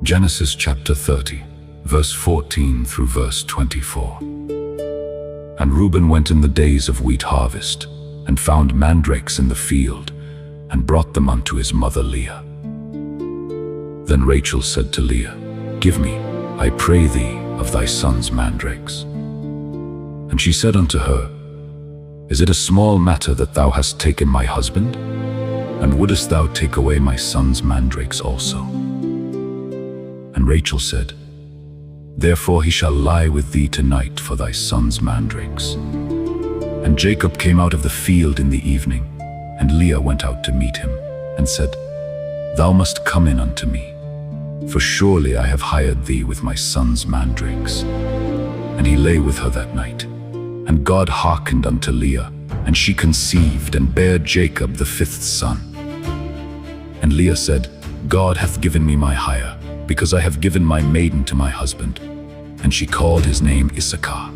Genesis chapter 30, verse 14 through verse 24. And Reuben went in the days of wheat harvest, and found mandrakes in the field, and brought them unto his mother Leah. Then Rachel said to Leah, Give me, I pray thee, of thy son's mandrakes. And she said unto her, Is it a small matter that thou hast taken my husband? And wouldest thou take away my son's mandrakes also? And Rachel said, Therefore he shall lie with thee tonight for thy son's mandrakes. And Jacob came out of the field in the evening, and Leah went out to meet him, and said, Thou must come in unto me, for surely I have hired thee with my son's mandrakes. And he lay with her that night. And God hearkened unto Leah, and she conceived, and bare Jacob the fifth son. And Leah said, God hath given me my hire, because I have given my maiden to my husband. And she called his name Issachar.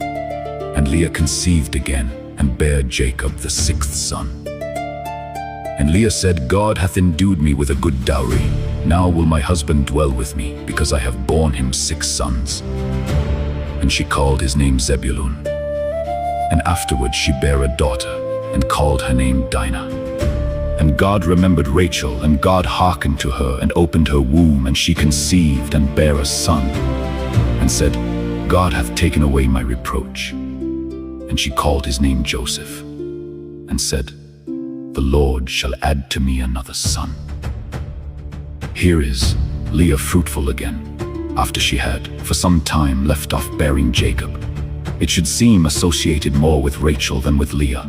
And Leah conceived again, and bare Jacob the sixth son. And Leah said, God hath endued me with a good dowry. Now will my husband dwell with me, because I have borne him 6 sons. And she called his name Zebulun. And afterward she bare a daughter, and called her name Dinah. And God remembered Rachel, and God hearkened to her, and opened her womb, and she conceived, and bare a son, and said, God hath taken away my reproach. And she called his name Joseph, and said, The Lord shall add to me another son. Here is Leah fruitful again, after she had, for some time, left off bearing Jacob. It should seem associated more with Rachel than with Leah.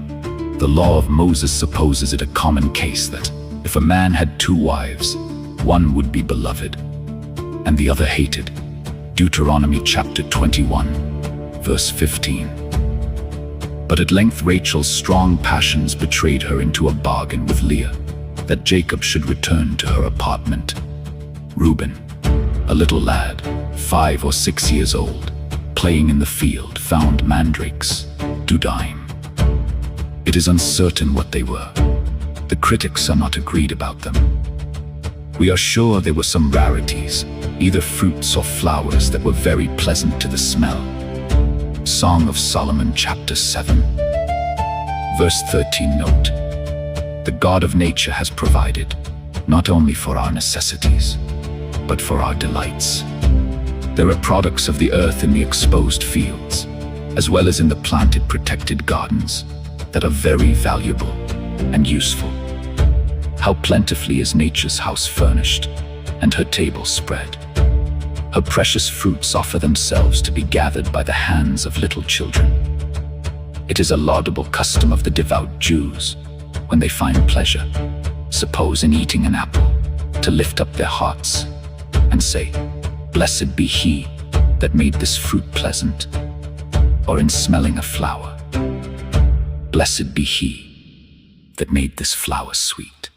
The law of Moses supposes it a common case that, if a man had 2 wives, one would be beloved, and the other hated. Deuteronomy chapter 21, verse 15. But at length Rachel's strong passions betrayed her into a bargain with Leah, that Jacob should return to her apartment. Reuben, a little lad, 5 or 6 years old, playing in the field, found mandrakes, dudaim. It is uncertain what they were. The critics are not agreed about them. We are sure they were some rarities, either fruits or flowers that were very pleasant to the smell. Song of Solomon chapter 7, verse 13. Note, the God of nature has provided, not only for our necessities, but for our delights. There are products of the earth in the exposed fields, as well as in the planted protected gardens, that are very valuable and useful. How plentifully is nature's house furnished, and her table spread. Her precious fruits offer themselves to be gathered by the hands of little children. It is a laudable custom of the devout Jews, when they find pleasure, suppose in eating an apple, to lift up their hearts and say, Blessed be he that made this fruit pleasant, or in smelling a flower, Blessed be he that made this flower sweet.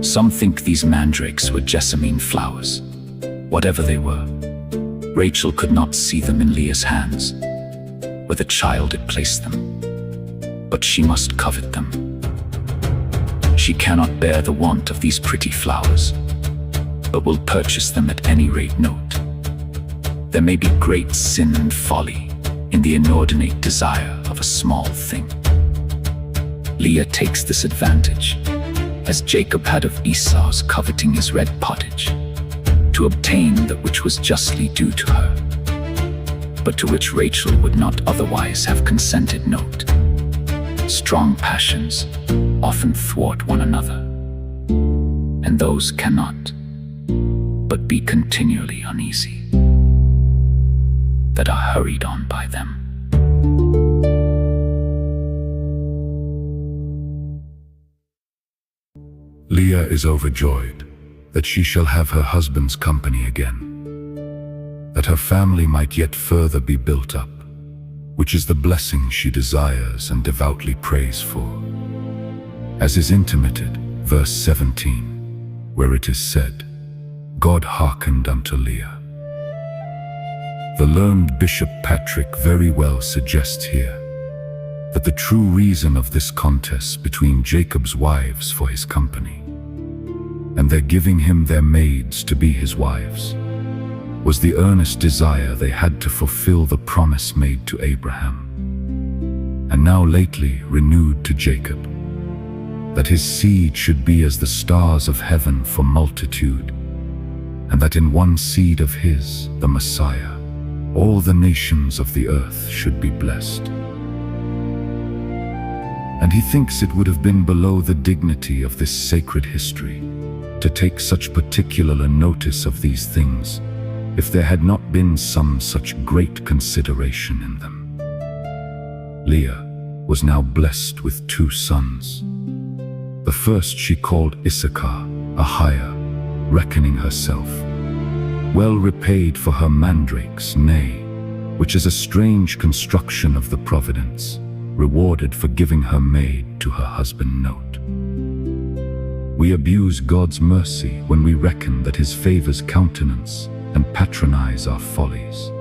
Some think these mandrakes were jessamine flowers. Whatever they were, Rachel could not see them in Leah's hands, where the child had placed them, but she must covet them. She cannot bear the want of these pretty flowers, but will purchase them at any rate. Note, there may be great sin and folly in the inordinate desire of a small thing. Leah takes this advantage, as Jacob had of Esau's coveting his red pottage, to obtain that which was justly due to her, but to which Rachel would not otherwise have consented. Note, strong passions often thwart one another, and those cannot but be continually uneasy that are hurried on by them. Leah is overjoyed that she shall have her husband's company again, that her family might yet further be built up, which is the blessing she desires and devoutly prays for. As is intimated, verse 17, where it is said, God hearkened unto Leah. The learned Bishop Patrick very well suggests here that the true reason of this contest between Jacob's wives for his company and their giving him their maids to be his wives was the earnest desire they had to fulfill the promise made to Abraham, and now lately renewed to Jacob, that his seed should be as the stars of heaven for multitude, and that in one seed of his, the Messiah, all the nations of the earth should be blessed. And he thinks it would have been below the dignity of this sacred history to take such particular notice of these things, if there had not been some such great consideration in them. Leah was now blessed with 2 sons. The first she called Issachar, Ahiah, reckoning herself well repaid for her mandrakes, nay, which is a strange construction of the providence, rewarded for giving her maid to her husband. Note: we abuse God's mercy when we reckon that his favors countenance and patronize our follies.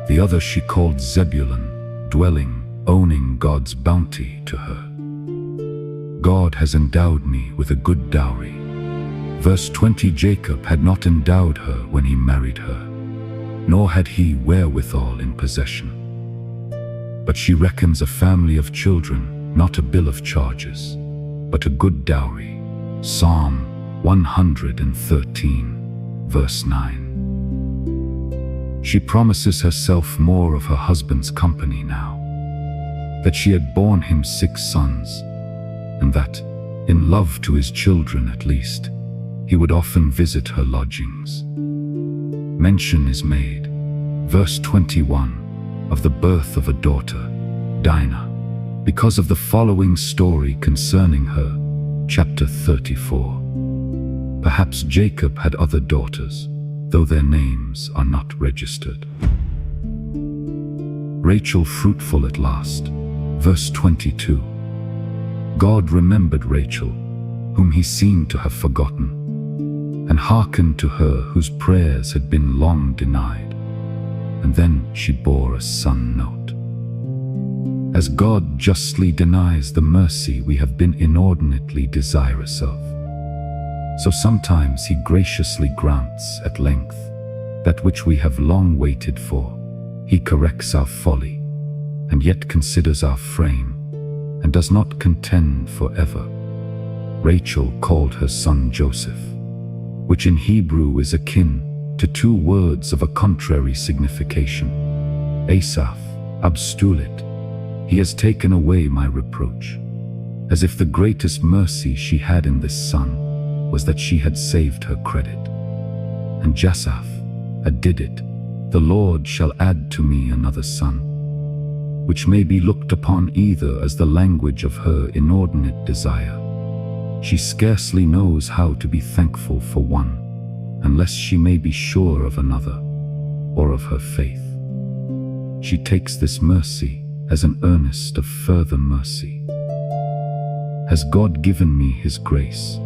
The other she called Zebulun, dwelling, owning God's bounty to her. God has endowed me with a good dowry. Verse 20, Jacob had not endowed her when he married her, nor had he wherewithal in possession. But she reckons a family of children, not a bill of charges, but a good dowry. Psalm 113, verse 9. She promises herself more of her husband's company now, that she had borne him 6 sons, and that, in love to his children at least, he would often visit her lodgings. Mention is made, verse 21, of the birth of a daughter, Dinah, because of the following story concerning her, chapter 34. Perhaps Jacob had other daughters, though their names are not registered. Rachel fruitful at last, verse 22. God remembered Rachel, whom he seemed to have forgotten, and hearkened to her whose prayers had been long denied. And then she bore a son. Note: as God justly denies the mercy we have been inordinately desirous of, so sometimes he graciously grants at length that which we have long waited for. He corrects our folly, and yet considers our frame, and does not contend forever. Rachel called her son Joseph, which in Hebrew is akin to 2 words of a contrary signification. Asaph, Abstulit, he has taken away my reproach, as if the greatest mercy she had in this son was that she had saved her credit. And Jasaph, Adidit, the Lord shall add to me another son, which may be looked upon either as the language of her inordinate desire. She scarcely knows how to be thankful for one, unless she may be sure of another, or of her faith. She takes this mercy as an earnest of further mercy. Has God given me his grace?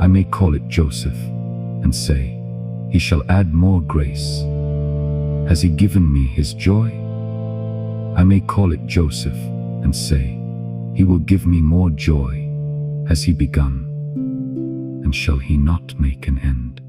I may call it Joseph, and say, he shall add more grace. Has he given me his joy? I may call it Joseph, and say, he will give me more joy. Has he begun, and shall he not make an end?